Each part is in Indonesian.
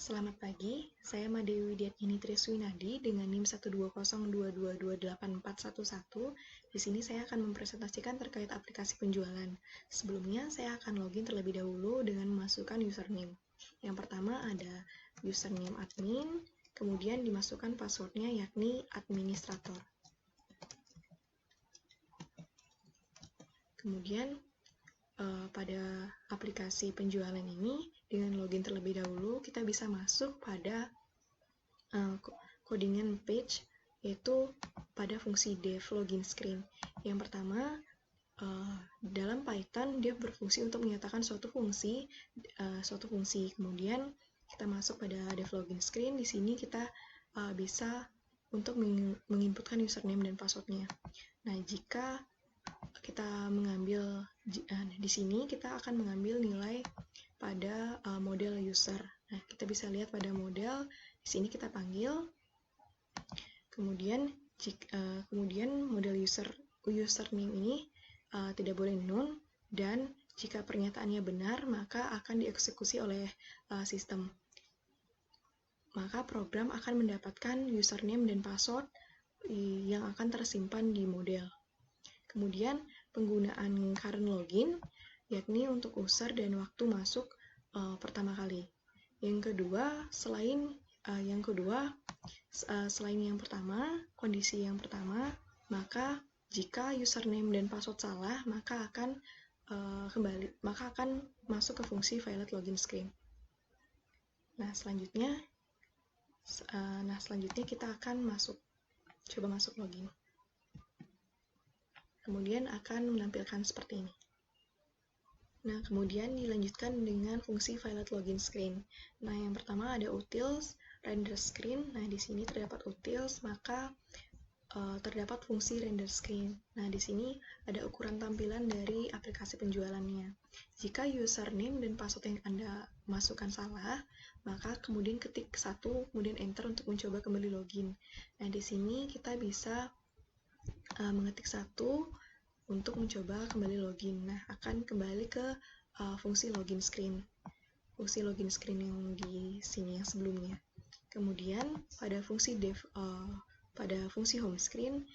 Selamat pagi, saya Madewi Widiatnyani Triswinadi dengan NIM 12022284411. Di sini saya akan mempresentasikan terkait aplikasi penjualan. Sebelumnya, saya akan login terlebih dahulu dengan memasukkan username. Yang pertama ada username admin, kemudian dimasukkan passwordnya yakni administrator. Kemudian pada aplikasi penjualan ini, dengan login terlebih dahulu, kita bisa masuk pada codingan page, yaitu pada fungsi dev login screen. Yang pertama, dalam Python dia berfungsi untuk menyatakan suatu fungsi. Kemudian kita masuk pada dev login screen. Di sini kita bisa untuk menginputkan username dan passwordnya. Nah, jika kita mengambil di sini kita akan mengambil nilai pada model user. Nah, kita bisa lihat pada model di sini kita panggil. Kemudian model username ini tidak boleh none, dan jika pernyataannya benar maka akan dieksekusi oleh sistem. Maka program akan mendapatkan username dan password yang akan tersimpan di model. Kemudian penggunaan current login yakni untuk user dan waktu masuk pertama kali. Yang kedua, selain yang pertama, kondisi yang pertama, maka jika username dan password salah, maka akan masuk ke fungsi violet login screen. Nah, selanjutnya kita akan coba masuk login. Kemudian akan menampilkan seperti ini. Nah, kemudian dilanjutkan dengan fungsi violet login screen. Nah, yang pertama ada utils, render screen. Nah, di sini terdapat utils, maka terdapat fungsi render screen. Nah, di sini ada ukuran tampilan dari aplikasi penjualannya. Jika username dan password yang Anda masukkan salah, maka kemudian ketik 1, kemudian enter untuk mencoba kembali login. Nah, di sini kita bisa mengetik 1 untuk mencoba kembali login. Nah, akan kembali ke fungsi login screen. Fungsi login screen yang di sini yang sebelumnya. Kemudian pada fungsi home screen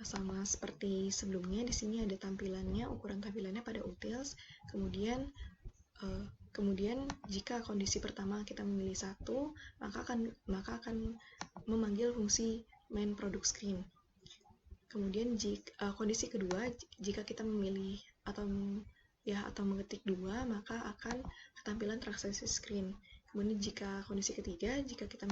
sama seperti sebelumnya, di sini ada tampilannya, ukuran tampilannya pada utils. Kemudian jika kondisi pertama kita memilih 1, maka akan memanggil fungsi main product screen. Kemudian kondisi kedua, jika kita memilih atau mengetik 2, maka akan tampilan transaksi screen. Kemudian jika kondisi ketiga, jika kita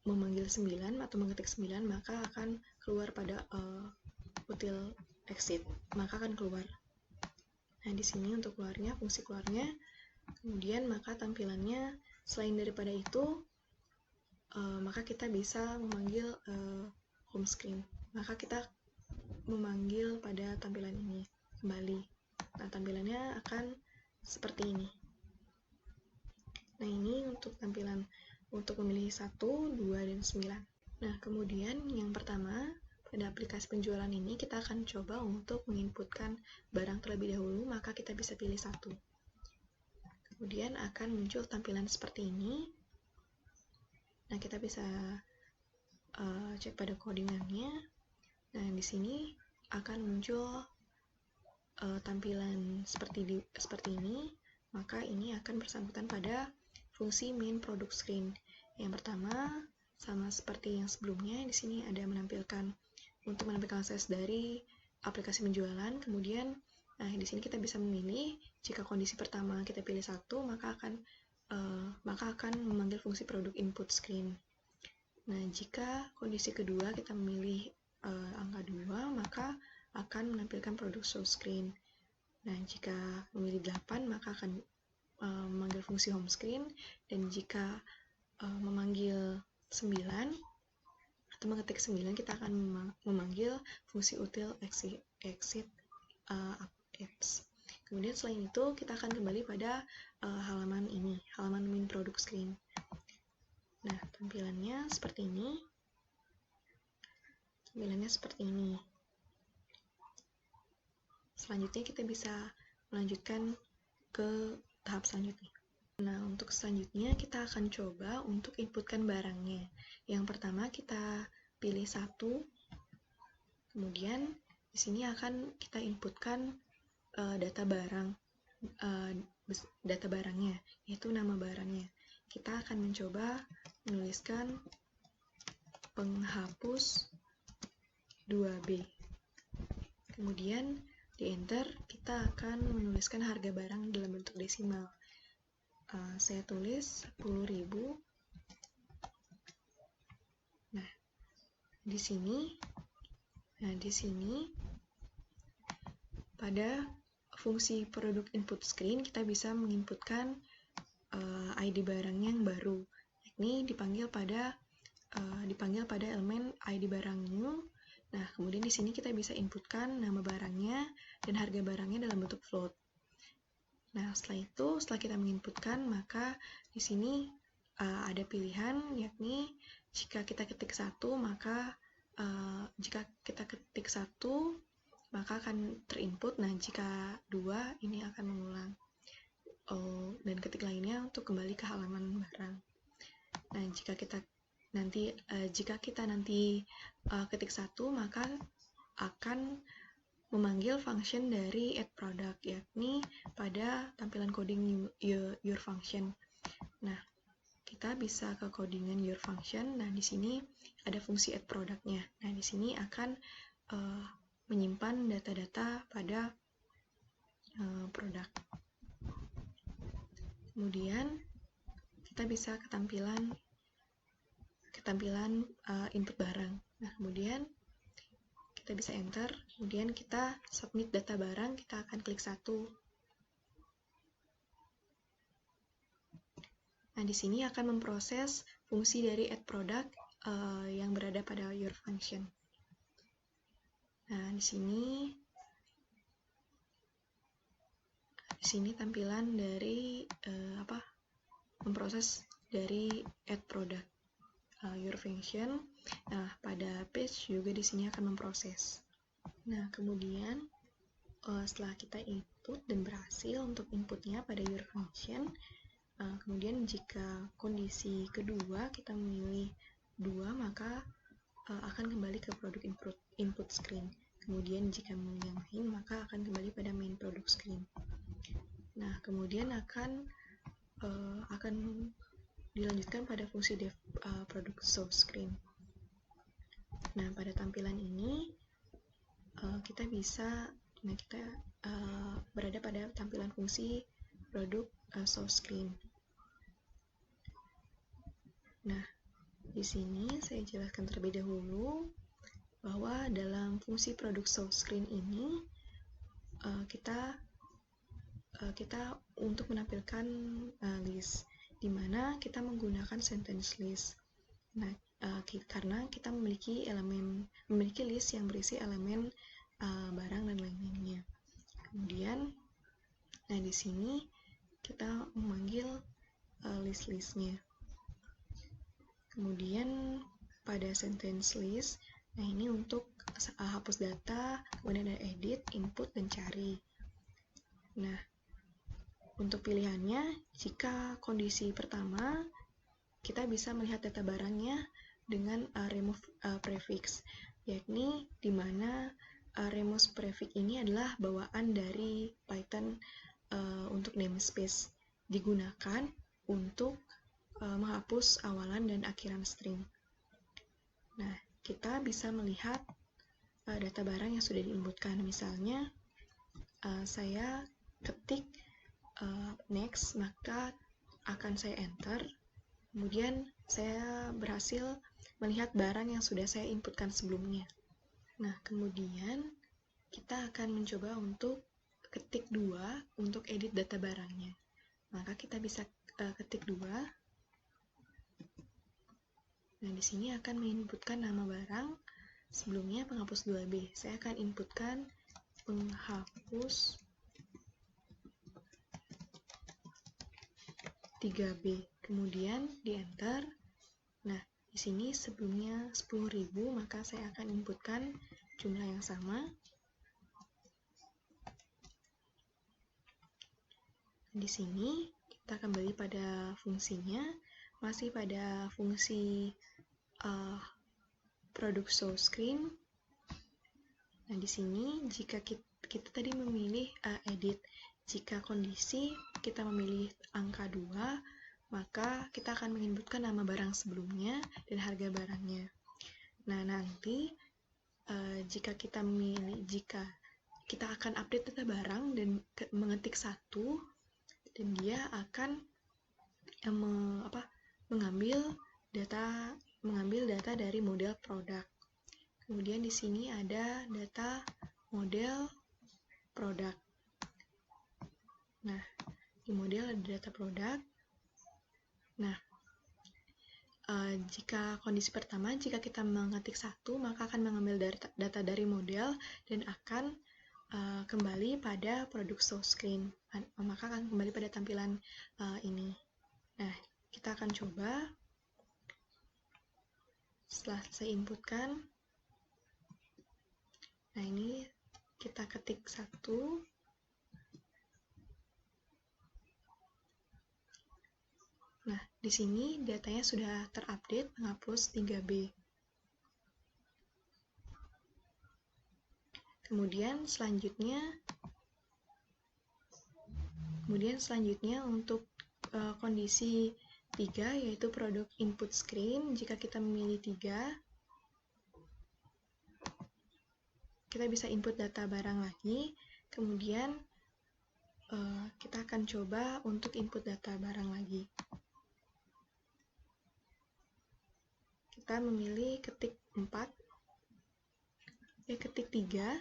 memanggil 9 atau mengetik 9, maka akan keluar pada util exit, maka akan keluar. Nah, di sini untuk keluarnya, fungsi keluarnya. Kemudian maka tampilannya selain daripada itu, maka kita bisa memanggil home screen. Maka kita memanggil pada tampilan ini kembali. Nah, tampilannya akan seperti ini. Nah, ini untuk tampilan untuk memilih 1, 2, dan 9. Nah, kemudian yang pertama, pada aplikasi penjualan ini kita akan coba untuk menginputkan barang terlebih dahulu, maka kita bisa pilih 1. Kemudian akan muncul tampilan seperti ini. Nah, kita bisa cek pada codingannya. Nah, di sini akan muncul tampilan seperti ini. Maka ini akan bersangkutan pada fungsi main product screen. Yang pertama, sama seperti yang sebelumnya, di sini ada menampilkan akses dari aplikasi penjualan. Kemudian, di sini kita bisa memilih. Jika kondisi pertama kita pilih 1, maka akan memanggil fungsi product input screen. Nah, jika kondisi kedua kita memilih angka 2, maka akan menampilkan product show screen. Nah, jika memilih 8, maka akan memanggil fungsi home screen. Dan jika memanggil 9 atau mengetik 9, kita akan memanggil fungsi util exit apps. Kemudian selain itu, kita akan kembali pada halaman ini, halaman main product screen. Nah, tampilannya seperti ini. Selanjutnya kita bisa melanjutkan ke tahap selanjutnya. Nah, untuk selanjutnya kita akan coba untuk inputkan barangnya. Yang pertama kita pilih satu, kemudian di sini akan kita inputkan data barangnya, yaitu nama barangnya. Kita akan mencoba menuliskan penghapus 2B. Kemudian di enter kita akan menuliskan harga barang dalam bentuk desimal. Saya tulis 10.000. Nah, di sini pada fungsi produk input screen kita bisa menginputkan ID barangnya yang baru, yakni dipanggil pada elemen ID barang new. Nah, kemudian di sini kita bisa inputkan nama barangnya dan harga barangnya dalam bentuk float. Nah, setelah kita menginputkan, maka di sini ada pilihan, yakni jika kita ketik 1, maka akan terinput. Nah, jika 2, ini akan mengulang. Dan ketik lainnya untuk kembali ke halaman barang. Nah, jika kita nanti ketik 1, maka akan memanggil function dari add product, yakni pada tampilan coding your function. Nah, kita bisa ke codingan your function. Nah, di sini ada fungsi add product-nya. Nah, di sini akan menyimpan data-data pada produk. Kemudian kita bisa ke tampilan input barang. Nah, kemudian kita bisa enter, kemudian kita submit data barang, kita akan klik 1. Nah, di sini akan memproses fungsi dari add product yang berada pada your function. Nah, di sini tampilan dari memproses dari add product your function. Nah, pada page juga di sini akan memproses. Nah, kemudian setelah kita input dan berhasil untuk inputnya pada your function, kemudian jika kondisi kedua kita memilih 2, maka akan kembali ke produk input screen. Kemudian jika memilih yang lain, maka akan kembali pada main product screen. Nah, kemudian akan dilanjutkan pada fungsi product show screen. Nah, pada tampilan ini kita berada pada tampilan fungsi produk show screen. Nah, di sini saya jelaskan terlebih dahulu bahwa dalam fungsi produk show screen ini kita untuk menampilkan list, di mana kita menggunakan sentence list. Nah, karena kita memiliki list yang berisi elemen barang dan lain-lainnya. Kemudian, nah di sini kita memanggil list-listnya. Kemudian pada sentence list, nah ini untuk hapus data, kemudian ada edit, input, dan cari. Nah, untuk pilihannya, jika kondisi pertama, kita bisa melihat data barangnya dengan remove prefix, yakni di mana remove prefix ini adalah bawaan dari Python untuk namespace, digunakan untuk menghapus awalan dan akhiran string. Nah, kita bisa melihat data barang yang sudah diinputkan. Misalnya, saya ketik next, maka akan saya enter. Kemudian saya berhasil melihat barang yang sudah saya inputkan sebelumnya. Nah, kemudian kita akan mencoba untuk ketik 2 untuk edit data barangnya. Maka kita bisa ketik 2. Nah, di sini akan menginputkan nama barang. Sebelumnya penghapus 2B. Saya akan inputkan penghapus 3B. Kemudian di enter. Nah, di sini sebelumnya 10.000, maka saya akan inputkan jumlah yang sama. Di sini Kita kembali pada fungsinya, masih pada fungsi produk show screen. Nah, di sini jika kita tadi memilih edit, jika kondisi kita memilih angka 2, maka kita akan menginputkan nama barang sebelumnya dan harga barangnya. Nah, nanti jika kita akan update data barang dan mengetik 1, dan dia akan mengambil data dari model produk. Kemudian di sini ada data model produk. Nah, di model ada data produk. Nah, jika kondisi pertama, jika kita mengetik 1, maka akan mengambil data dari model dan akan kembali pada produk show screen. Maka akan kembali pada tampilan ini. Nah, kita akan coba. Setelah saya inputkan, nah ini kita ketik 1. Nah, di sini datanya sudah terupdate menghapus 3B. Kemudian selanjutnya untuk kondisi 3, yaitu produk input screen, jika kita memilih 3, kita bisa input data barang lagi. Kemudian kita akan coba untuk input data barang lagi. Kita memilih ketik 3.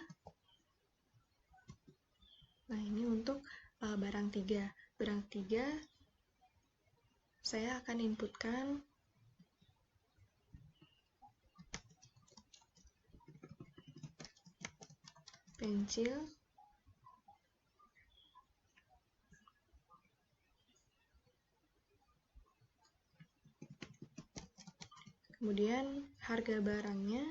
Nah, ini untuk barang 3. Barang 3 saya akan inputkan pensil, kemudian harga barangnya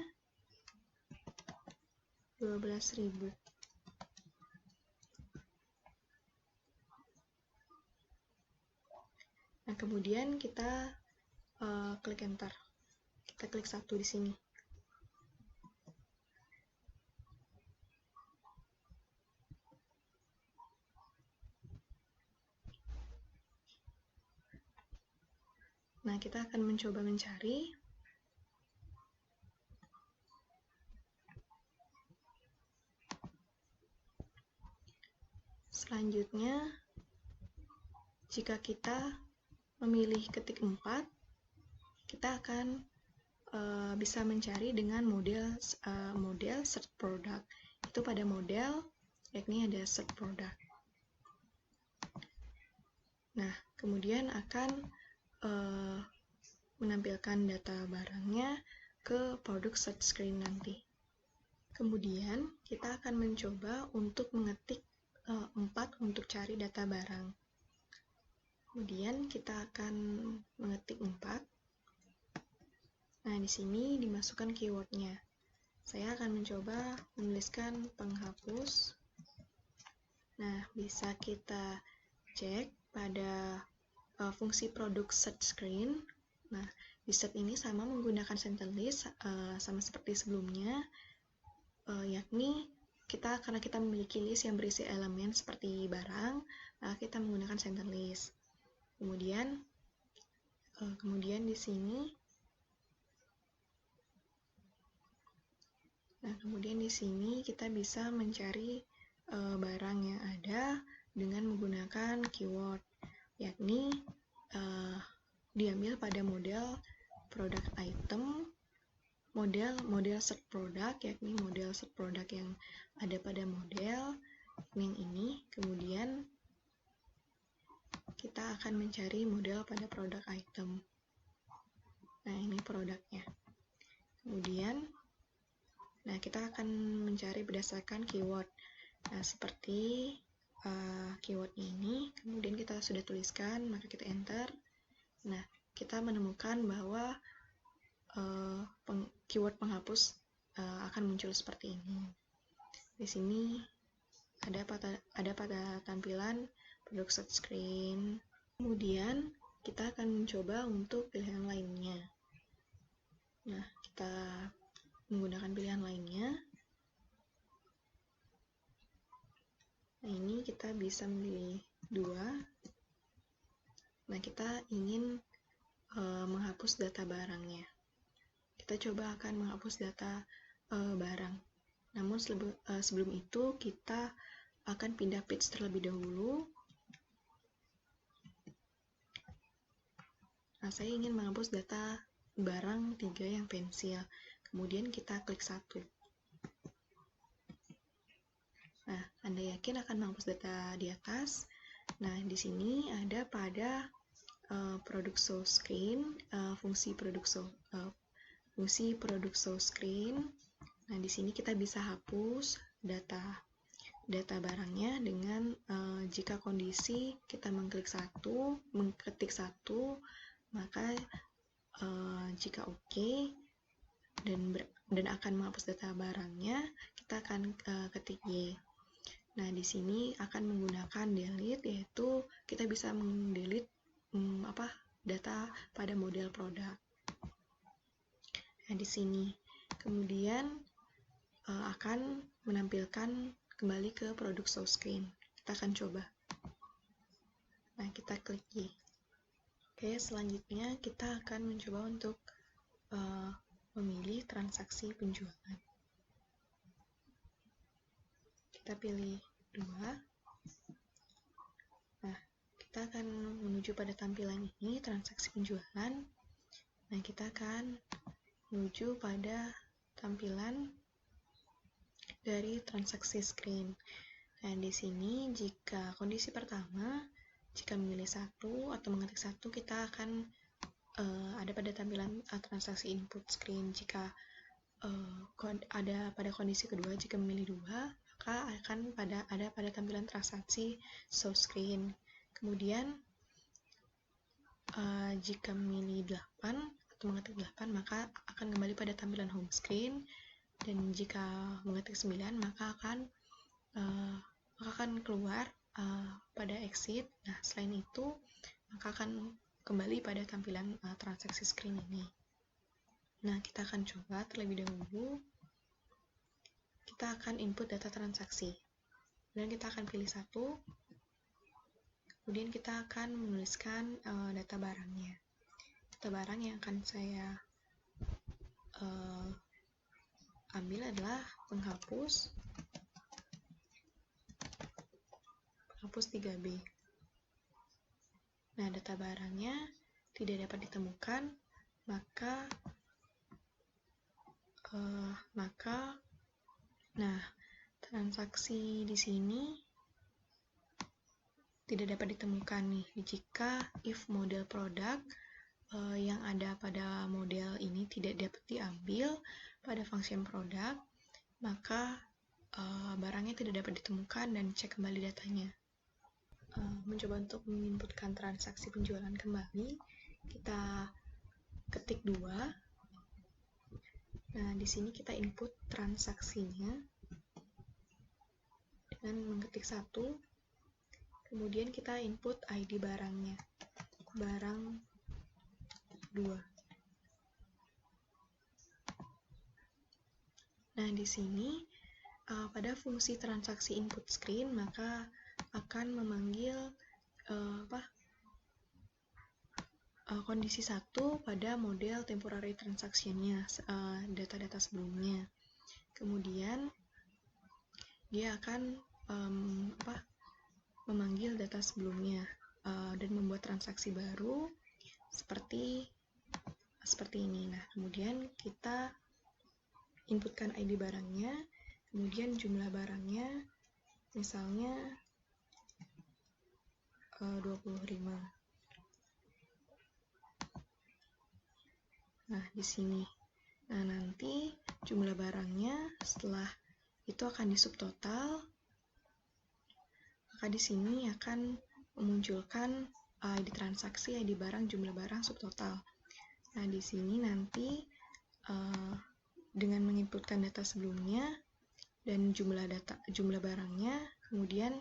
12.000. Nah, kemudian kita klik enter. Kita klik 1 di sini. Nah, kita akan mencoba mencari. Selanjutnya, jika kita memilih ketik 4, kita akan bisa mencari dengan model search product. Itu pada model, yakni ada search product. Nah, kemudian akan menampilkan data barangnya ke produk search screen nanti. Kemudian, kita akan mencoba untuk mengetik 4 untuk cari data barang. Kemudian, kita akan mengetik 4. Nah, di sini dimasukkan keywordnya. Saya akan mencoba menuliskan penghapus. Nah, bisa kita cek pada fungsi produk search screen. Nah, di set ini sama menggunakan sentence list, sama seperti sebelumnya, yakni karena kita memiliki list yang berisi elemen seperti barang, kita menggunakan sentence list. Kemudian di sini, kita bisa mencari barang yang ada dengan menggunakan keyword, yakni diambil pada model product item, model search product, yakni model search product yang ada pada model yang ini. Kemudian kita akan mencari model pada product item. Nah, ini produknya. Kemudian kita akan mencari berdasarkan keyword. Nah, seperti keyword ini, kemudian kita sudah tuliskan, maka kita enter. Nah, kita menemukan bahwa keyword penghapus akan muncul seperti ini. Di sini ada pada tampilan produk search screen. Kemudian kita akan mencoba untuk pilihan lainnya. Nah, kita menggunakan pilihan lainnya. Nah, ini kita bisa memilih 2. Nah, kita ingin menghapus data barangnya. Kita coba akan menghapus data barang. Namun sebelum itu kita akan pindah page terlebih dahulu. Nah, saya ingin menghapus data barang 3 yang pensil. Kemudian kita klik 1. Nah, Anda yakin akan menghapus data di atas? Nah, di sini ada pada produk show screen, fungsi produk show screen. Nah, di sini kita bisa hapus data barangnya dengan jika kondisi kita mengketik 1, maka jika oke dan akan menghapus data barangnya, kita akan ketik Y. Nah, di sini akan menggunakan delete, yaitu kita bisa mendelete data pada model produk. Nah, di sini kemudian akan menampilkan kembali ke produk show screen. Kita akan coba. Nah, kita klik Y. Oke, selanjutnya kita akan mencoba untuk memilih transaksi penjualan. Kita pilih 2. Nah, kita akan menuju pada tampilan ini, transaksi penjualan. Nah, kita akan menuju pada tampilan dari transaksi screen. Nah, di sini jika kondisi pertama, jika memilih 1 atau mengetik 1, kita akan ada pada tampilan transaksi input screen. Jika ada pada kondisi kedua, jika memilih 2, maka akan ada pada tampilan transaksi show screen. Kemudian jika memilih 8 atau mengetik 8, maka akan kembali pada tampilan home screen. Dan jika mengetik 9, maka akan keluar pada exit. Nah, selain itu, maka akan kembali pada tampilan transaksi screen ini. Nah, kita akan coba terlebih dahulu. Kita akan input data transaksi. Dan kita akan pilih 1. Kemudian kita akan menuliskan data barangnya. Data barang yang akan saya ambil adalah penghapus 3B. Nah, data barangnya tidak dapat ditemukan, maka transaksi di sini tidak dapat ditemukan nih jika if model produk yang ada pada model ini tidak dapat diambil pada function produk, maka barangnya tidak dapat ditemukan dan cek kembali datanya. Mencoba untuk menginputkan transaksi penjualan kembali, kita ketik 2. Nah, di sini kita input transaksinya dengan mengetik 1. Kemudian kita input ID barangnya, barang 2. Nah, di sini pada fungsi transaksi input screen, maka akan memanggil kondisi 1 pada model temporary transaction-nya, data-data sebelumnya. Kemudian dia akan memanggil data sebelumnya dan membuat transaksi baru seperti ini. Nah, kemudian kita inputkan ID barangnya, kemudian jumlah barangnya misalnya 25. Nah, di sini. Nah, nanti jumlah barangnya setelah itu akan disubtotal. Maka di sini akan memunculkan ID transaksi, ID barang, jumlah barang, subtotal. Nah, di sini nanti dengan menginputkan data sebelumnya dan jumlah barangnya, kemudian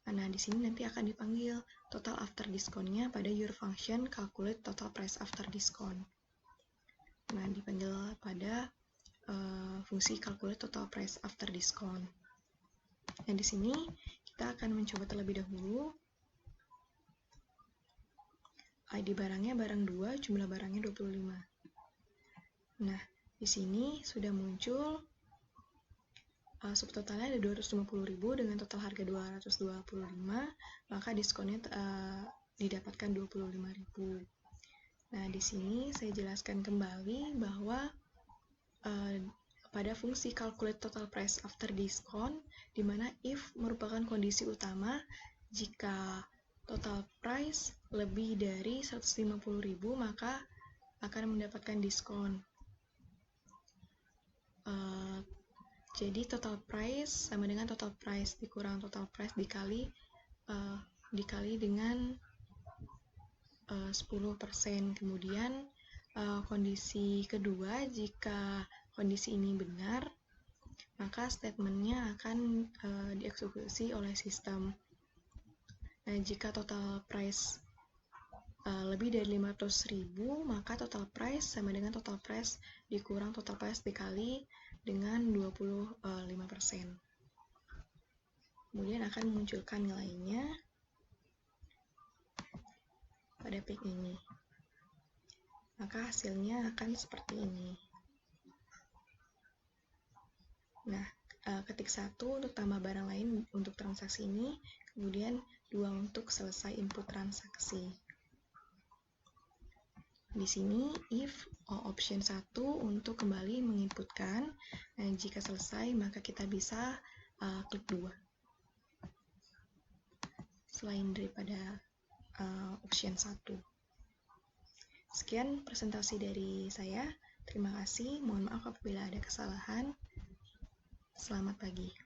Nah, di sini nanti akan dipanggil total after discount-nya pada your function calculate total price after discount. Nah, dipanggil pada fungsi calculate total price after discount. Nah, di sini kita akan mencoba terlebih dahulu. ID barangnya barang 2, jumlah barangnya 25. Nah, di sini sudah muncul subtotalnya ada 250.000 dengan total harga 225, maka diskonnya didapatkan 25.000. Nah, di sini saya jelaskan kembali bahwa pada fungsi calculate total price after discount, di mana if merupakan kondisi utama jika total price lebih dari 150.000 maka akan mendapatkan diskon. Jadi total price sama dengan total price dikurang total price dikali dengan 10%. Kemudian kondisi kedua, jika kondisi ini benar, maka statementnya akan dieksekusi oleh sistem. Nah, jika total price lebih dari 500.000, maka total price sama dengan total price dikurang total price dikali dengan 25%. Kemudian akan memunculkan nilainya pada peak ini. Maka hasilnya akan seperti ini. Nah, ketik 1 untuk tambah barang lain untuk transaksi ini, kemudian 2 untuk selesai input transaksi. Di sini if option 1 untuk kembali menginputkan. Nah, jika selesai maka kita bisa klik 2. Selain daripada option 1. Sekian presentasi dari saya. Terima kasih. Mohon maaf apabila ada kesalahan. Selamat pagi.